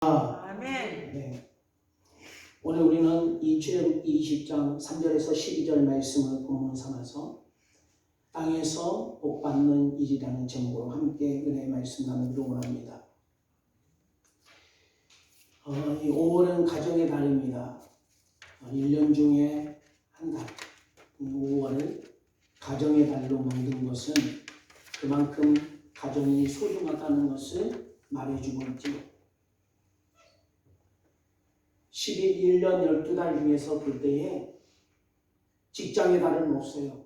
아멘. 네. 오늘 우리는 이 출애굽기 20장 3절에서 12절 말씀을 본문 삼아서 땅에서 복받는 일이라는 제목으로 함께 은혜의 말씀 나누기로 원합니다. 이 5월은 가정의 달입니다. 1년 중에 한 달, 5월을 가정의 달로 만든 것은 그만큼 가정이 소중하다는 것을 말해주고 있죠. 11년 12달 중에서 볼 때에 직장의 달은 없어요.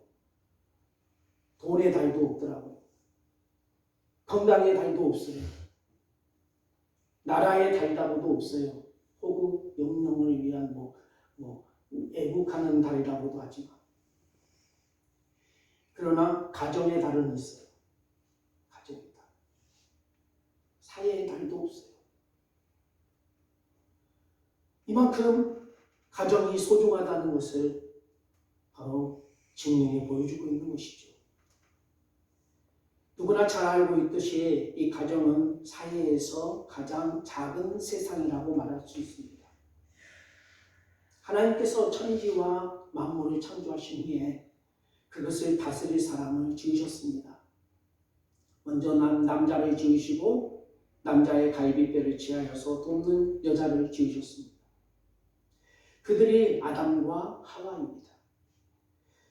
돈의 달도 없더라고요. 건강의 달도 없어요. 나라의 달이라고도 없어요. 혹은 영령을 위한 애국하는 달이라고도 하지만, 그러나 가정의 달은 있어요. 가정의 달. 사회의 달도 없어요. 이만큼 가정이 소중하다는 것을 바로 증명해 보여주고 있는 것이죠. 누구나 잘 알고 있듯이 이 가정은 사회에서 가장 작은 세상이라고 말할 수 있습니다. 하나님께서 천지와 만물을 창조하신 후에 그것을 다스릴 사람을 지으셨습니다. 먼저 남자를 지으시고 남자의 갈비뼈를 취하여서 돕는 여자를 지으셨습니다. 그들이 아담과 하와입니다.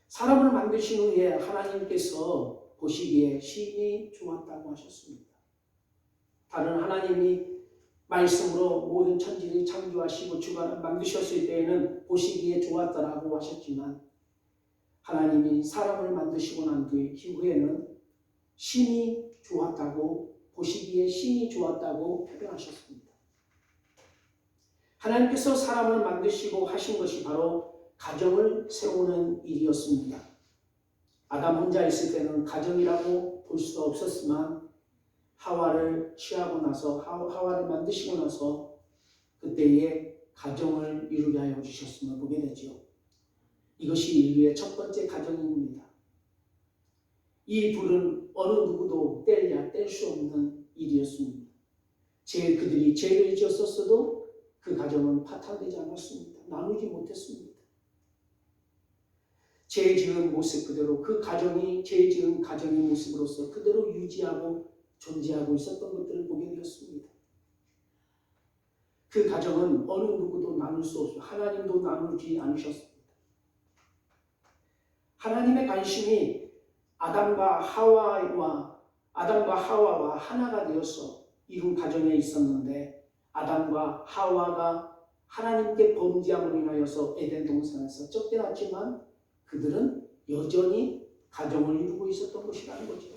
사람을 만드신 후에 하나님께서 보시기에 심히 좋았다고 하셨습니다. 다른 하나님이 말씀으로 모든 천지를 창조하시고 주관을 만드셨을 때에는 보시기에 좋았다라고 하셨지만, 하나님이 사람을 만드시고 난 이후에는 심히 좋았다고, 보시기에 심히 좋았다고 표현하셨습니다. 하나님께서 사람을 만드시고 하신 것이 바로 가정을 세우는 일이었습니다. 아담 혼자 있을 때는 가정이라고 볼 수가 없었지만, 하와를 취하고 나서, 하와를 만드시고 나서 그때에 가정을 이루게 하여 주셨음을 보게 되죠. 이것이 인류의 첫 번째 가정입니다. 이 불은 어느 누구도 뗄 수 없는 일이었습니다. 그들이 죄를 지었었어도 그 가정은 파탄되지 않았습니다. 나누지 못했습니다. 죄 지은 모습 그대로, 그 가정이 죄 지은 가정의 모습으로서 그대로 유지하고 존재하고 있었던 것들을 보게 되었습니다. 그 가정은 어느 누구도 나눌 수 없어요. 하나님도 나누지 않으셨습니다. 하나님의 관심이 아담과 하와와 하나가 되어서 이룬 가정에 있었는데, 아담과 하와가 하나님께 범죄함으로 인하여서 에덴 동산에서 쫓겨났지만 그들은 여전히 가정을 이루고 있었던 것이라는 거죠.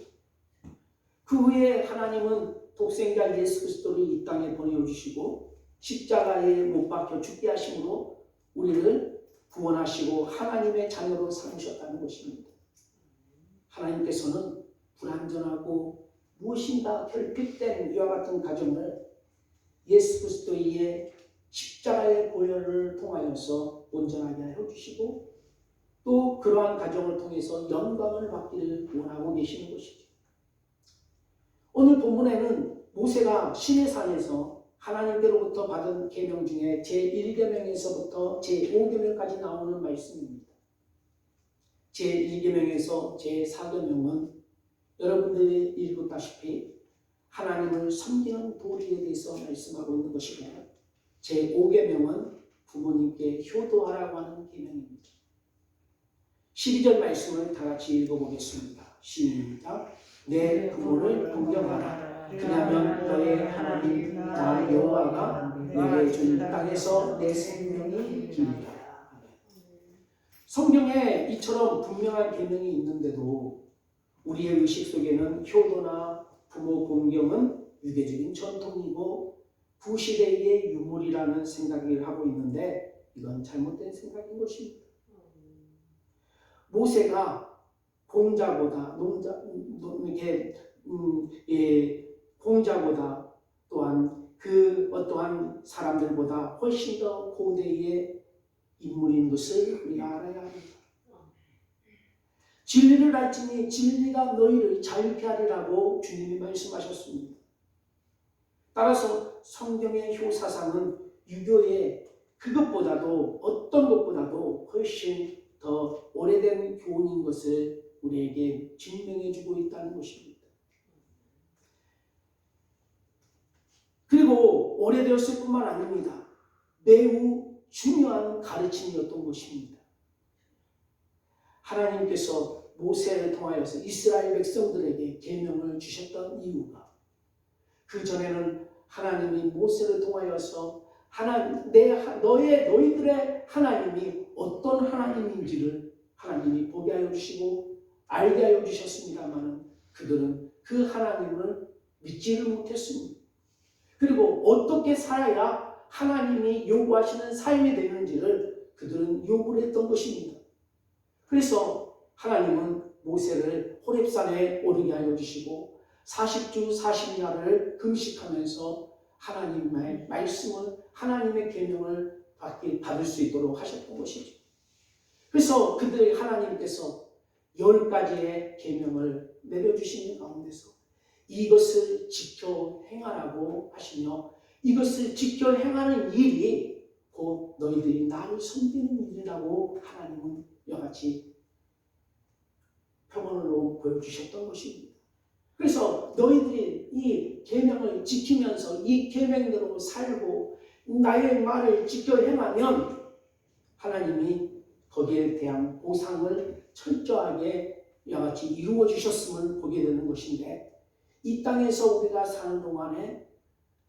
그 후에 하나님은 독생자 예수 그리스도를 이 땅에 보내주시고 십자가에 못 박혀 죽게 하심으로 우리를 구원하시고 하나님의 자녀로 삼으셨다는 것입니다. 하나님께서는 불완전하고 무엇인가 결핍된 이와 같은 가정을 예수 그리스도의 십자가의 보혈을 통하여서 온전하게 하여 주시고, 또 그러한 가정을 통해서 영광을 받기를 원하고 계시는 것이죠. 오늘 본문에는 모세가 시내산에서 하나님께로부터 받은 계명 중에 제1계명에서부터 제5계명까지 나오는 말씀입니다. 제1계명에서 제4계명은 여러분들이 읽었다시피 하나님을 섬기는 도리에 대해서 말씀하고 있는 것이고, 제5계명은 부모님께 효도하라고 하는 계명입니다. 12절 말씀을 다 같이 읽어보겠습니다. 시작. 내 부모를 공경하라. 그러면 너의 하나님 나 여호와가 내게 준 땅에서 내 생명이 길리라. 성경에 이처럼 분명한 계명이 있는데도 우리의 의식 속에는 효도나 부모 공경은 유대적인 전통이고 구시대의 유물이라는 생각을 하고 있는데, 이건 잘못된 생각인 것입니다. 모세가 공자보다 공자보다 또한 그 어떠한 사람들보다 훨씬 더 고대의 인물인 것을 우리가 알아야 합니다. 진리를 알지니 진리가 너희를 자유케 하리라고 주님이 말씀하셨습니다. 따라서 성경의 효사상은 유교의 그것보다도 어떤 것보다도 훨씬 더 오래된 교훈인 것을 우리에게 증명해주고 있다는 것입니다. 그리고 오래되었을 뿐만 아닙니다. 매우 중요한 가르침이었던 것입니다. 하나님께서 모세를 통하여서 이스라엘 백성들에게 계명을 주셨던 이유가 그 전에는 하나님이 모세를 통하여서 너희들의 하나님이 어떤 하나님인지를 하나님이 보게 하여 주시고 알게 하여 주셨습니다만 그들은 그 하나님을 믿지를 못했습니다. 그리고 어떻게 살아야 하나님이 요구하시는 삶이 되는지를 그들은 요구를 했던 것입니다. 그래서 하나님은 모세를 호렙산에 오르게 하여 주시고 40주 40야를 금식하면서 하나님의 말씀을 하나님의 계명을 받을 수 있도록 하셨던 것이죠. 그래서 그들 하나님께서 10가지의 계명을 내려주시는 가운데서 이것을 지켜 행하라고 하시며 이것을 지켜 행하는 일이 곧 너희들이 나를 섬기는 일이라고 하나님은 이같이 표본으로 보여주셨던 것입니다. 그래서 너희들이 이 계명을 지키면서 이 계명대로 살고 나의 말을 지켜 행하면 하나님이 거기에 대한 보상을 철저하게 이같이 이루어 주셨음을 보게 되는 것인데 이 땅에서 우리가 사는 동안에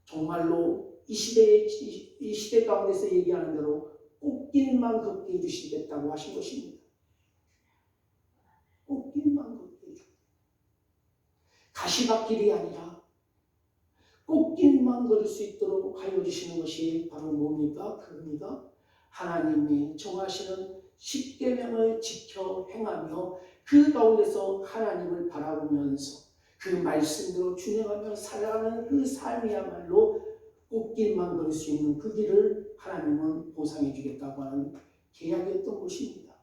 정말로 이 시대 가운데서 얘기하는 대로 꽃길만 걷게 해주시겠다고 하신 것입니다. 꽃길만 걷게 해주고 가시밭길이 아니라 꽃길만 걸을 수 있도록 하여 주시는 것이 바로 뭡니까? 그겁니다. 하나님이 정하시는 십계명을 지켜 행하며 그 가운데서 하나님을 바라보면서 그 말씀대로 준행하며 살아가는 그 삶이야말로 꽃길만 걸을 수 있는 그 길을 하나님은 보상해 주겠다고 하는 계약이었던 것입니다.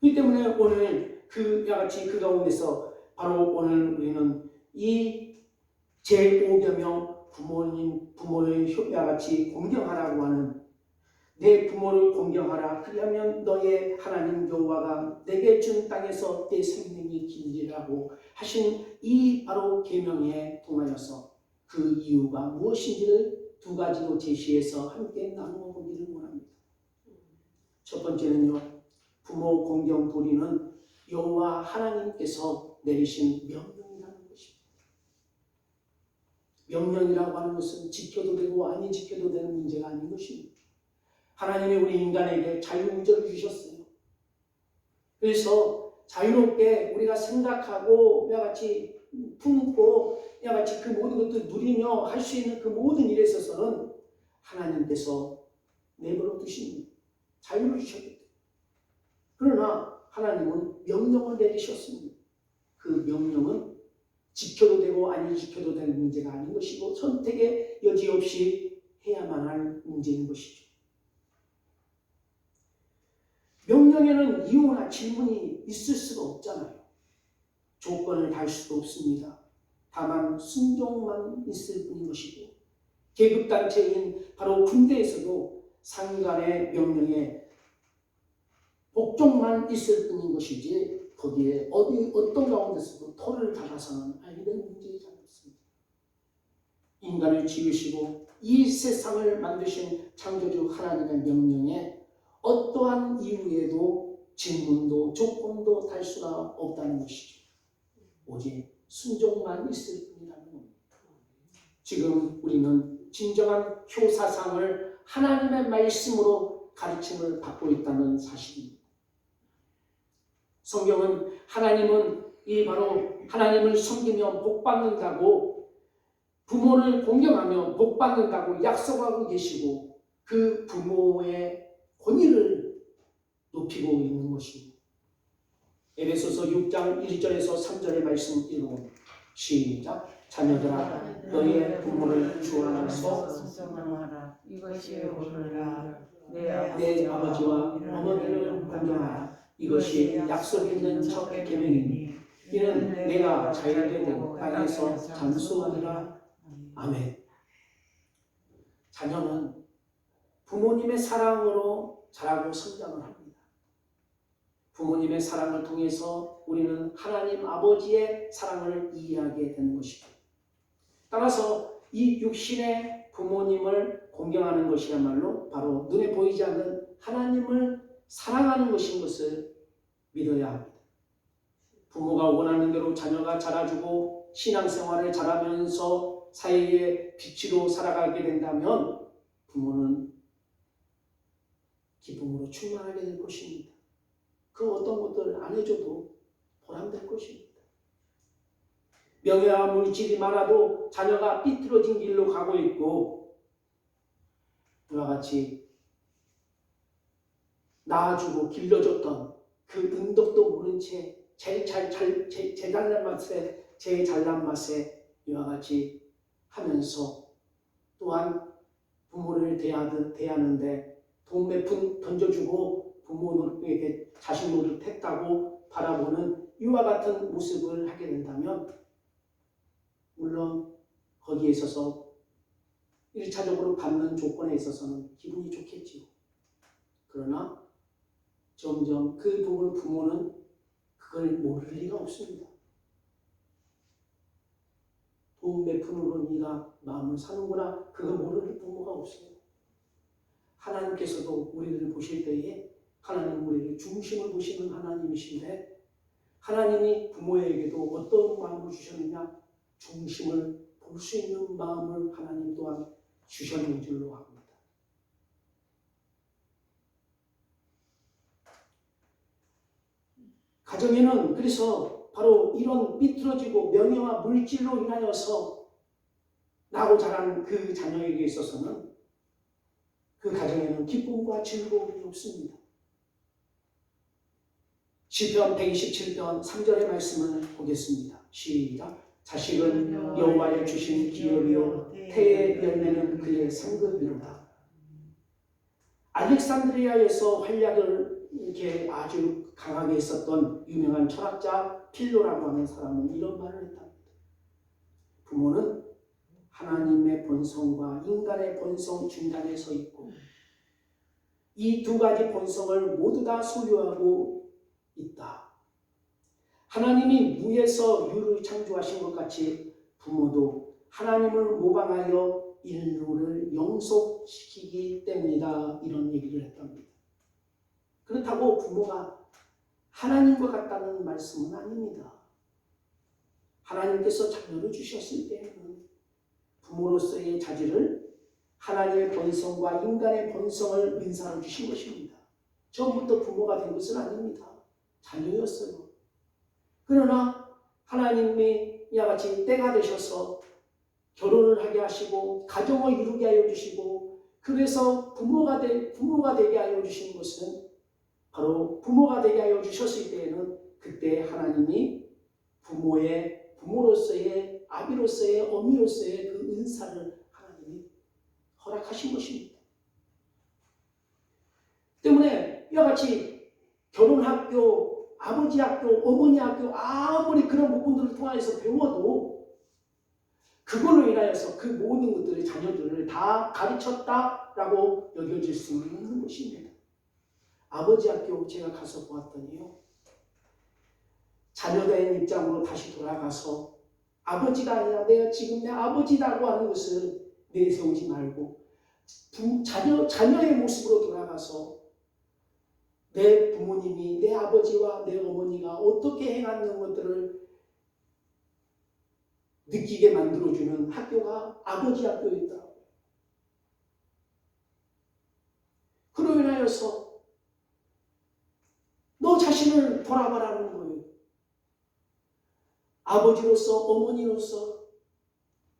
그렇기 때문에 오늘 그같이 그 가운데서 바로 오늘 우리는 이 제5계명 부모를 야같이 공경하라고 하는 내 부모를 공경하라. 그리하면 너의 하나님 여호와가 내게 준 땅에서 내 생명이 길리라고 하신 이 바로 계명에 통하여서 그 이유가 무엇인지를 2가지로 제시해서 함께 나누어 보기를 원합니다. 첫 번째는요, 부모 공경 도리는 여호와 하나님께서 내리신 명령이라는 것입니다. 명령이라고 하는 것은 지켜도 되고 아니 지켜도 되는 문제가 아닌 것입니다. 하나님이 우리 인간에게 자유의지를 주셨어요. 그래서 자유롭게 우리가 생각하고 이와 같이 품고 이와 같이 그 모든 것들을 누리며 할 수 있는 그 모든 일에 있어서는 하나님께서 내버려 두십니다. 자유를 주셨기 때문에. 그러나 하나님은 명령을 내리셨습니다. 그 명령은 지켜도 되고 아니 지켜도 되는 문제가 아닌 것이고 선택의 여지 없이 해야만 할 문제인 것이죠. 명령에는 이유나 질문이 있을 수가 없잖아요. 조건을 달 수도 없습니다. 다만 순종만 있을 뿐인 것이고 계급단체인 바로 군대에서도 상관의 명령에 복종만 있을 뿐인 것이지 거기에 어떤 가운데서도 토를 달아서는 안 되는 문제이지 않습니다. 인간을 지으시고 이 세상을 만드신 창조주 하나님의 명령에 어떠한 이유에도 질문도 조건도 달 수가 없다는 것이죠. 오직 순종만 있을 뿐이라는 겁니다. 지금 우리는 진정한 효사상을 하나님의 말씀으로 가르침을 받고 있다는 사실입니다. 성경은 하나님은 바로 하나님을 섬기며 복받는다고 부모를 공경하며 복받는다고 약속하고 계시고 그 부모의 권위를 높이고 있는 것입니다. 에베소서 6장 1절에서 3절의 말씀 읽어봅니다. 시작. 자녀들아 너희의 부모를 주 안에서 순종하라. 이것이 옳으라. 내 아버지와 어머니를 공경하라. 이것이 약속 있는 첫 계명이니 이는 내가 자유되고 땅에서 잠수하리라. 아멘. 자녀는 부모님의 사랑으로 자라고 성장을 합니다. 부모님의 사랑을 통해서 우리는 하나님 아버지의 사랑을 이해하게 되는 것입니다. 따라서 이 육신의 부모님을 공경하는 것이야말로 바로 눈에 보이지 않는 하나님을 사랑하는 것인 것을 믿어야 합니다. 부모가 원하는 대로 자녀가 자라주고 신앙생활을 잘하면서 사회의 빛으로 살아가게 된다면 부모는 기쁨으로 충만하게 될 것입니다. 그 어떤 것들 안 해줘도 보람될 것입니다. 명예와 물질이 많아도 자녀가 삐뚤어진 길로 가고 있고 이와 같이 낳아주고 길러줬던 그 은덕도 모른 채 제 잘난 맛에 이와 같이 하면서 또한 부모를 대하는데 돈 몇 푼 던져주고 부모에게 자식 노릇했다고 바라보는 이와 같은 모습을 하게 된다면 물론 거기에 있어서 1차적으로 받는 조건에 있어서는 기분이 좋겠지요. 그러나 점점 그 부모는 그걸 모를 리가 없습니다. 돈 몇 푼으로 네가 마음을 사는구나, 그거 모르는 부모가 없어요. 하나님께서도 우리를 보실 때에 하나님 우리를 중심을 보시는 하나님이신데 하나님이 부모에게도 어떤 마음을 주셨느냐, 중심을 볼 수 있는 마음을 하나님 또한 주셨는 줄로 합니다. 가정에는 그래서 바로 이런 삐뚤어지고 명예와 물질로 인하여서 나고 자란 그 자녀에게 있어서는 그 가정에는 기쁨과 즐거움이 없습니다. 시편 127편 3절의 말씀을 보겠습니다. 시작. 자식은 여호와의 주신 기업이요 태의 열매는 그의 상급이로다. 알렉산드리아에서 활약을 이렇게 아주 강하게 했었던 유명한 철학자 필로라고 하는 사람은 이런 말을 했답니다. 부모는 하나님의 본성과 인간의 본성 중간에 서 있고 이 두 가지 본성을 모두 다 소유하고 있다. 하나님이 무에서 유를 창조하신 것 같이 부모도 하나님을 모방하여 인류를 영속시키기 때문이다. 이런 얘기를 했답니다. 그렇다고 부모가 하나님과 같다는 말씀은 아닙니다. 하나님께서 자녀를 주셨을 때에는 부모로서의 자질을 하나님의 본성과 인간의 본성을 은사로 주신 것입니다. 처음부터 부모가 된 것은 아닙니다. 자녀였어요. 그러나 하나님이 이와 같이 때가 되셔서 결혼을 하게 하시고 가정을 이루게 하여 주시고 그래서 부모가 되게 하여 주신 것은 바로 부모가 되게 하여 주셨을 때에는 그때 하나님이 부모로서의 아비로서의 어미로서의 그 은사를 하나님이 허락하신 것입니다. 때문에 이와 같이 결혼학교, 아버지 학교, 어머니 학교 아무리 그런 부분들을 통해서 배워도 그걸로 인하여서 그 모든 것들의 자녀들을 다 가르쳤다라고 여겨질 수는 없는 것입니다. 아버지 학교 제가 가서 보았더니요. 자녀된 입장으로 다시 돌아가서 아버지가 아니라 내가 지금 내 아버지라고 하는 것을 내세우지 말고 자녀의 모습으로 돌아가서 내 부모님이 내 아버지와 내 어머니가 어떻게 행하는 것들을 느끼게 만들어주는 학교가 아버지 학교였다. 그로 인하여서 너 자신을 돌아보라는 거예요. 아버지로서 어머니로서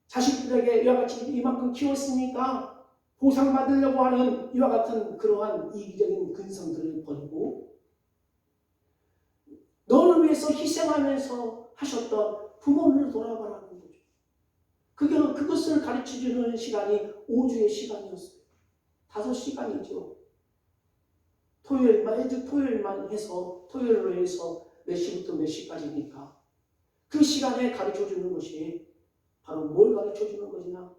자식들에게 이와 같이 이만큼 키웠으니까 보상받으려고 하는 이와 같은 그러한 이기적인 근성들을 버리고 너를 위해서 희생하면서 하셨던 부모를 돌아보라는 거죠. 그것을 가르쳐주는 시간이 5주의 시간이었어요. 5시간이죠. 토요일만 해서 토요일로 해서 몇 시부터 몇 시까지니까 그 시간에 가르쳐 주는 것이 바로 뭘 가르쳐 주는 것이냐?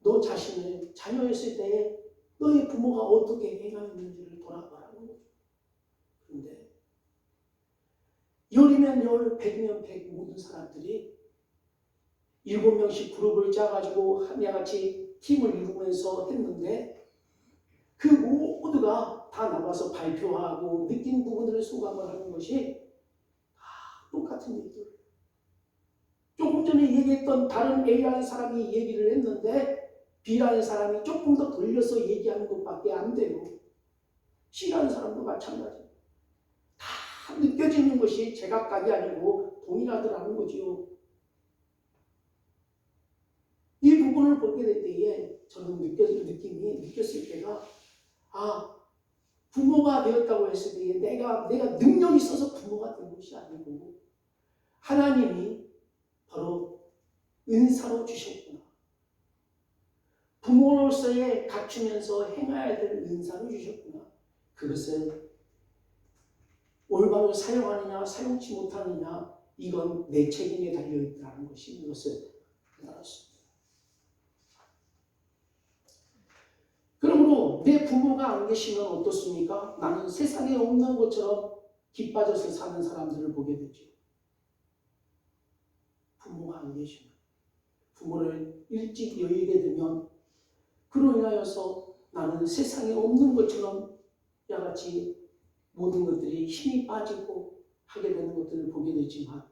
너 자신을 자녀였을 때에 너의 부모가 어떻게 행하였는지를 돌아보라는 거죠. 그런데 열이면 열, 백이면 백 모든 사람들이 7명씩 그룹을 짜가지고 하나같이 팀을 이루면서 했는데 그 모두가 다 나와서 발표하고 느낀 부분들을 소감을 하는 것이 다 똑같은 얘기예요. 조금 전에 얘기했던 다른 A라는 사람이 얘기를 했는데 B라는 사람이 조금 더 돌려서 얘기하는 것밖에 안 돼요. C라는 사람도 마찬가지예요. 다 느껴지는 것이 제각각이 아니고 동일하더라는 거지요. 이 부분을 보게 될 때에 저는 느꼈을 때가 부모가 되었다고 했을 때에 내가 능력이 있어서 부모가 된 것이 아니고 하나님이 바로 은사로 주셨구나. 부모로서의 갖추면서 행해야 될 은사로 주셨구나. 그것을 올바로 사용하느냐 사용치 못하느냐 이건 내 책임에 달려있다는 것이 이것을 알았습니다. 그러므로 내 부모가 안 계시면 어떻습니까? 나는 세상에 없는 것처럼 기빠져서 사는 사람들을 보게 되죠. 부모가 안 계시면 부모를 일찍 여의게 되면 그로 인하여서 나는 세상에 없는 것처럼 야같이 모든 것들이 힘이 빠지고 하게 되는 것들을 보게 되지만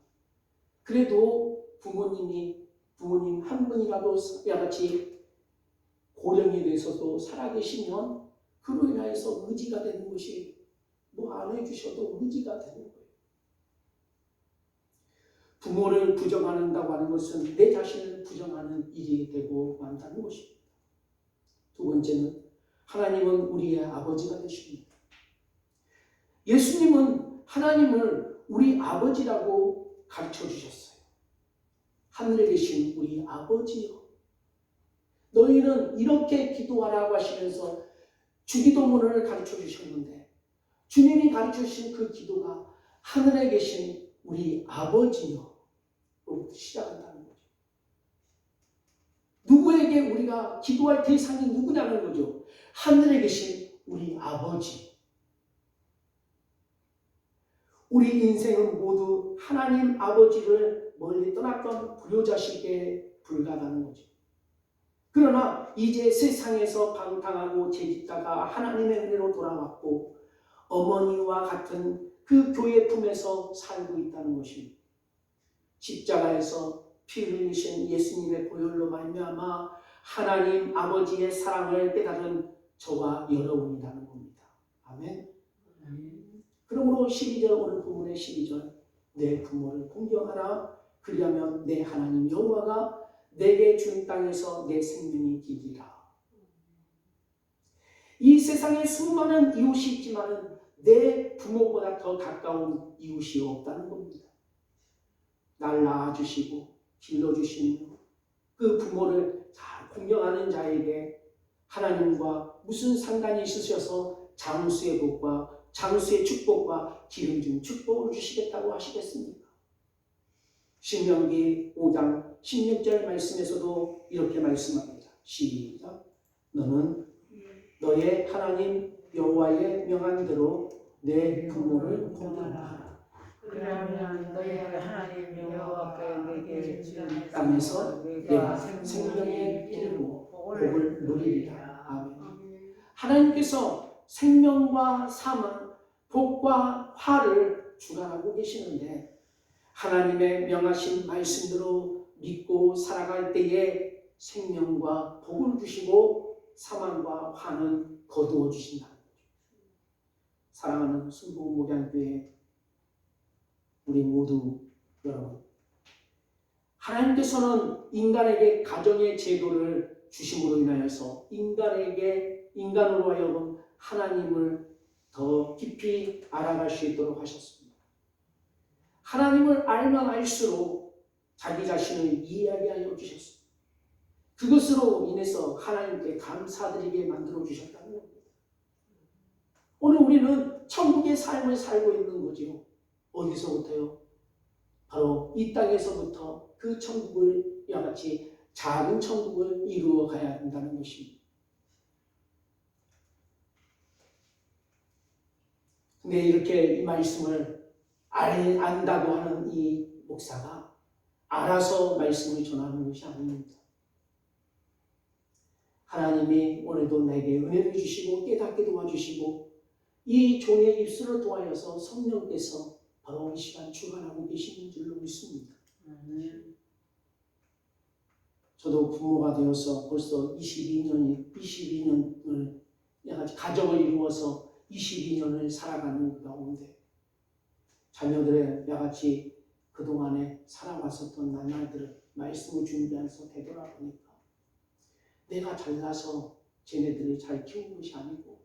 그래도 부모님 한 분이라도 야같이 고령이 돼서도 살아계시면 그로 인하여서 의지가 되는 것이 안 해주셔도 의지가 되는 거예요. 부모를 부정한다고 하는 것은 내 자신을 부정하는 일이 되고 만다는 것입니다. 두 번째는 하나님은 우리의 아버지가 되십니다. 예수님은 하나님을 우리 아버지라고 가르쳐 주셨어요. 하늘에 계신 우리 아버지요. 너희는 이렇게 기도하라고 하시면서 주기도문을 가르쳐 주셨는데 주님이 가르쳐 주신 그 기도가 하늘에 계신 우리 아버지요. 로부터 시작한다는 거죠. 누구에게 우리가 기도할 대상이 누구냐는 거죠. 하늘에 계신 우리 아버지. 우리 인생은 모두 하나님 아버지를 멀리 떠났던 불효자식에 불과하다는 거죠. 그러나 이제 세상에서 방탕하고 재짓다가 하나님의 은혜로 돌아왔고 어머니와 같은 그 교회 품에서 살고 있다는 것입니다. 십자가에서 피 흘리신 예수님의 보혈로 말미암아 하나님 아버지의 사랑을 깨달은 저와 여러분이라는 겁니다. 아멘. 그러므로 12절 오늘 본문의 12절 내 부모를 공경하라 그리하면 내 하나님 여호와가 내게 준 땅에서 내 생명이 기리라. 이 세상에 수많은 이웃이 있지만 내 부모보다 더 가까운 이웃이 없다는 겁니다. 날 낳아주시고 길러주시는 그 부모를 잘 공경하는 자에게 하나님과 무슨 상관이 있으셔서 장수의 복과 장수의 축복과 기름진 축복을 주시겠다고 하시겠습니까? 신명기 5장 16절 말씀에서도 이렇게 말씀합니다. 시작. 너는 너의 하나님 여호와의 명한 대로 내 부모를 공경하라. 그러면 너의 하나님 여호와께 내게 준 땅에서 내가 생명의 기름으로 복을 누리리라. 아멘. 하나님께서 생명과 사망, 복과 화를 주관하고 계시는데 하나님의 명하신 말씀대로 믿고 살아갈 때에 생명과 복을 주시고 사망과 화는 거두어 주신다는 거죠. 사랑하는 순복음목양교회 우리 모두 여러분, 하나님께서는 인간에게 가정의 제도를 주심으로 인하여서 인간으로 하여금 하나님을 더 깊이 알아갈 수 있도록 하셨습니다. 하나님을 알면 알수록 자기 자신을 이해하게 하여 주셨습니다. 그것으로 인해서 하나님께 감사드리게 만들어 주셨다는 겁니다. 오늘 우리는 천국의 삶을 살고 있는 거죠. 어디서부터요? 바로 이 땅에서부터 그 천국을 이와 같이 작은 천국을 이루어 가야 한다는 것입니다. 근데 이렇게 이 말씀을 안다고 하는 이 목사가 알아서 말씀을 전하는 것이 아닙니다. 하나님이 오늘도 내게 은혜를 주시고 깨닫게 도와주시고 이 종의 입술을 통하여서 성령께서 바로 이 시간 주관하고 계시는 줄로 믿습니다. 저도 부모가 되어서 벌써 22년을 가정을 이루어서 22년을 살아가는 그 가운데 자녀들의 야같이 그동안에 살아왔었던 나날들을 말씀을 준비해서 되돌아보니까 내가 잘나서 쟤네들이 잘 키운 것이 아니고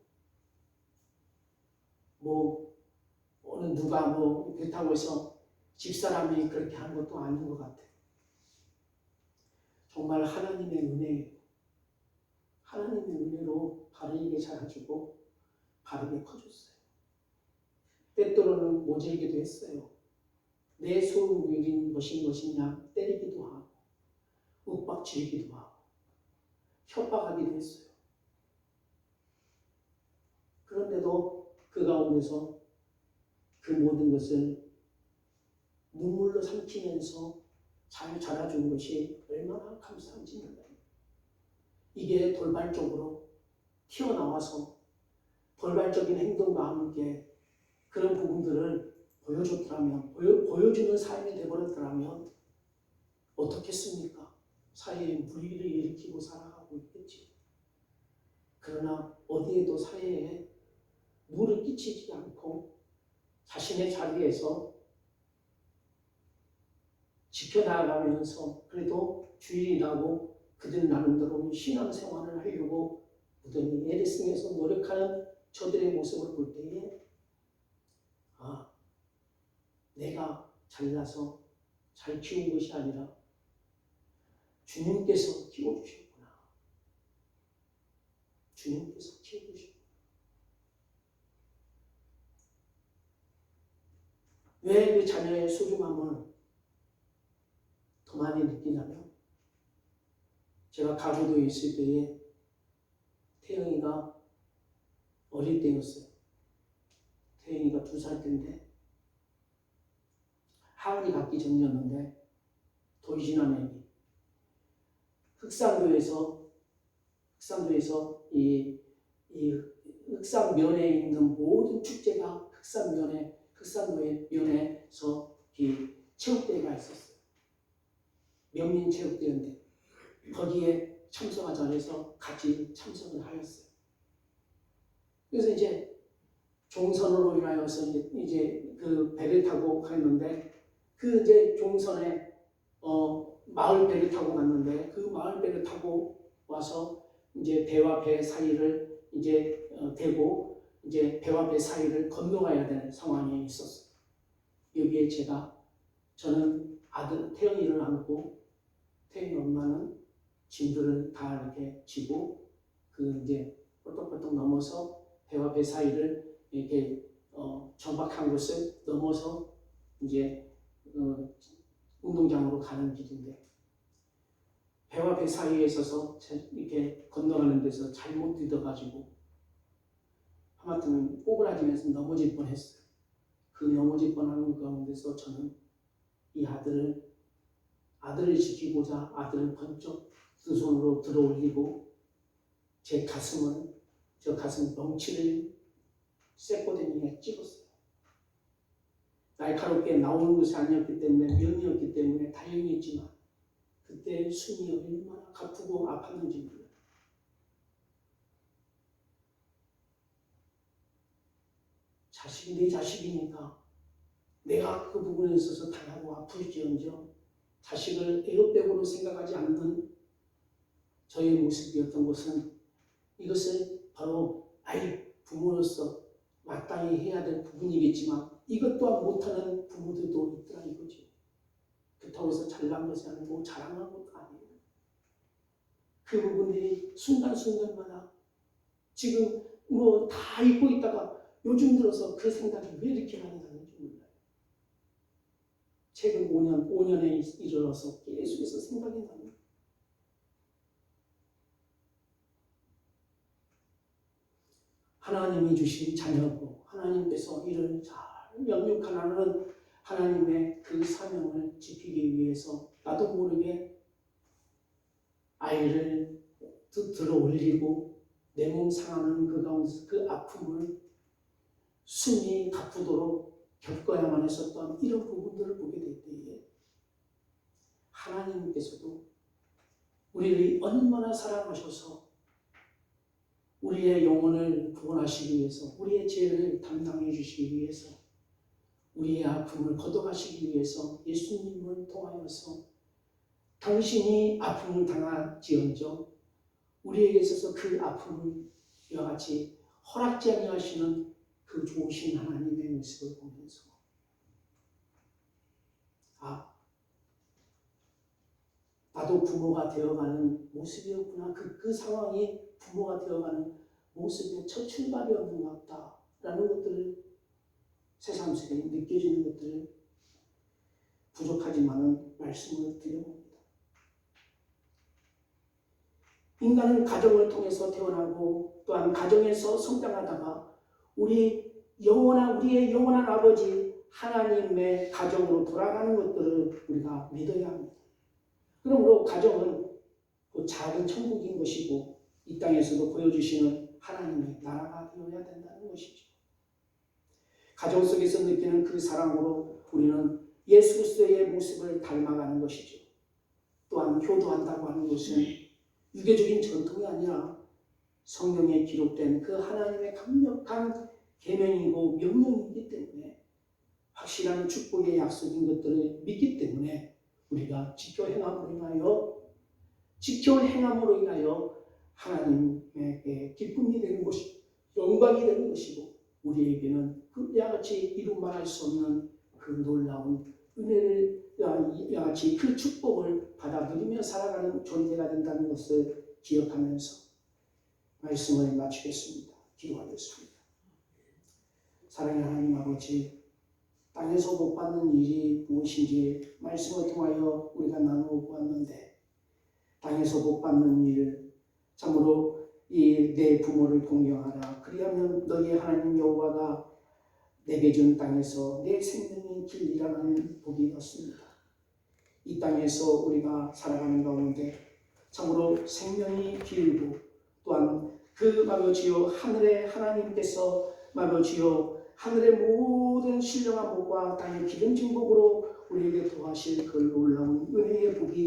어느 누가 그렇다고 해서 집사람이 그렇게 한 것도 아닌 것 같아요. 정말 하나님의 은혜예요. 하나님의 은혜로 바르게 자라주고 바르게 커졌어요. 때때로는 모질기도 했어요. 내 소유인 것이냐 때리기도 하고 윽박지르기도 하고 협박하기도 했어요. 그런데도 그 가운데서 그 모든 것을 눈물로 삼키면서 잘 자라준 것이 얼마나 감사한지 몰라요. 이게 돌발적으로 튀어나와서 돌발적인 행동과 함께 그런 부분들을 보여줬더라면, 보여주는 삶이 되어버렸더라면 어떻겠습니까? 사회에 불의를 일으키고 살아가고 있겠지. 그러나 어디에도 사회에 누를 끼치지 않고 자신의 자리에서 지켜나가면서 그래도 주일이라고 그들 나름대로 신앙생활을 하려고 무던히 애를 쓰면서 노력하는 저들의 모습을 볼 때에 내가 잘나서 잘 키운 것이 아니라 주님께서 키워주셨구나. 주님께서 키워주셨구나. 왜 그 자녀의 소중함을 더 많이 느끼냐면 제가 가구도에 있을 때에 태영이가 어릴 때였어요. 태영이가 2살 때인데 하은이 갖기 전이었는데 도이지난 애기 흑산도에서 이 흑산면에 있는 모든 축제가 흑산도의 면에서 이 체육대회가 있었어요. 명민체육대회인데 거기에 참석하자 해서 같이 참석을 하였어요. 그래서 이제 종선으로 인하여서 이제 그 배를 타고 갔는데 그 이제 종선에 마을 배를 타고 갔는데 그 마을 배를 타고 와서 이제 배와 배 사이를 이제 대고 이제 배와 배 사이를 건너가야 되는 상황이 있었어요. 여기에 저는 아들 태영이를 안고 태영이 엄마는 짐들을 다 이렇게 지고 그 이제 뻘떡뻘떡 넘어서 배와 배 사이를 이렇게 정박한 것을 넘어서 이제 운동장으로 가는 길인데 배와 배 사이에 있어서 이렇게 건너가는 데서 잘못 뛰어가지고 하마터면 꼬부라지면서 넘어질 뻔했어요. 그 넘어질 뻔하는 가운데서 저는 이 아들을 지키고자 아들을 번쩍 두 손으로 들어 올리고 저 가슴 덩치를 쇳고댕이에 찍었어요. 날카롭게 나오는 것이 아니었기 때문에 면이었기 때문에 다행이었지만 그때 숨이 얼마나 가쁘고 아팠는지 몰라요. 자식이 내 자식이니까 내가 그 부분에 있어서 당하고 아플지언정 자식을 애업백으로 생각하지 않는 저의 모습이었던 것은 이것을 바로 부모로서 마땅히 해야 될 부분이겠지만 이것 또한 못하는 부모들도 있더라 이거죠. 그렇다고 해서 잘난 것이 아니고 자랑한 것도 아니에요. 그 부분들이 순간순간마다 지금 다 잊고 있다가 요즘 들어서 그 생각이 왜 이렇게 많이 나는지 몰라요. 최근 5년에 이르러서 계속해서 생각이 납니다. 하나님이 주신 자녀고 하나님께서 이를 잘 영육하는 하나님의 그 사명을 지키기 위해서 나도 모르게 아이를 들어 올리고 내 몸 상하는 그 가운데서 그 아픔을 숨이 가쁘도록 겪어야만 했었던 이런 부분들을 보게 될 때에 하나님께서도 우리를 얼마나 사랑하셔서 우리의 영혼을 구원하시기 위해서 우리의 죄를 담당해 주시기 위해서 우리의 아픔을 걷어가시기 위해서 예수님을 통하여서 당신이 아픔을 당할지언정 우리에게 있어서 그 아픔을 이와 같이 허락지 아니하시는 그 좋으신 하나님의 모습을 보면서 나도 부모가 되어가는 모습이었구나. 그 상황이 부모가 되어가는 모습의 첫 출발이었는 것 같다라는 것들을 새삼스레 느껴지는 것들을 부족하지만은 말씀을 드려봅니다. 인간은 가정을 통해서 태어나고 또한 가정에서 성장하다가 우리의 영원한 아버지 하나님의 가정으로 돌아가는 것들을 우리가 믿어야 합니다. 그러므로 가정은 그 작은 천국인 것이고 이 땅에서도 보여주시는 하나님의 나라가 되어야 된다는 것이죠. 가정 속에서 느끼는 그 사랑으로 우리는 예수 그리스도의 모습을 닮아가는 것이죠. 또한 효도한다고 하는 것은 유교적인 전통이 아니라 성경에 기록된 그 하나님의 강력한 계명이고 명령이기 때문에 확실한 축복의 약속인 것들을 믿기 때문에 우리가 지켜 행함으로 인하여 하나님에게 기쁨이 되는 것이고 영광이 되는 것이고 우리에게는 그와 같이 이루 말할 수 없는 그 놀라운 은혜를 이와 같이 그 축복을 받아 누리며 살아가는 존재가 된다는 것을 기억하면서 말씀을 마치겠습니다. 기도하겠습니다. 사랑의 하나님 아버지, 땅에서 못 받는 일이 무엇인지 말씀을 통하여 우리가 나누어 보았는데 땅에서 못 받는 일, 참으로 이 내 부모를 공경하라. 그리하면 너희 하나님 여호와가 내게 준 땅에서 내 생명의 길이라는 복이 있습니다. 이 땅에서 우리가 살아가는 가운데 참으로 생명이 길고 또한 그 말로지요 하늘의 하나님께서 말로지요 하늘의 모든 신령한 복과 땅의 기름진 복으로 우리에게 더하실 그 놀라운 은혜의 복이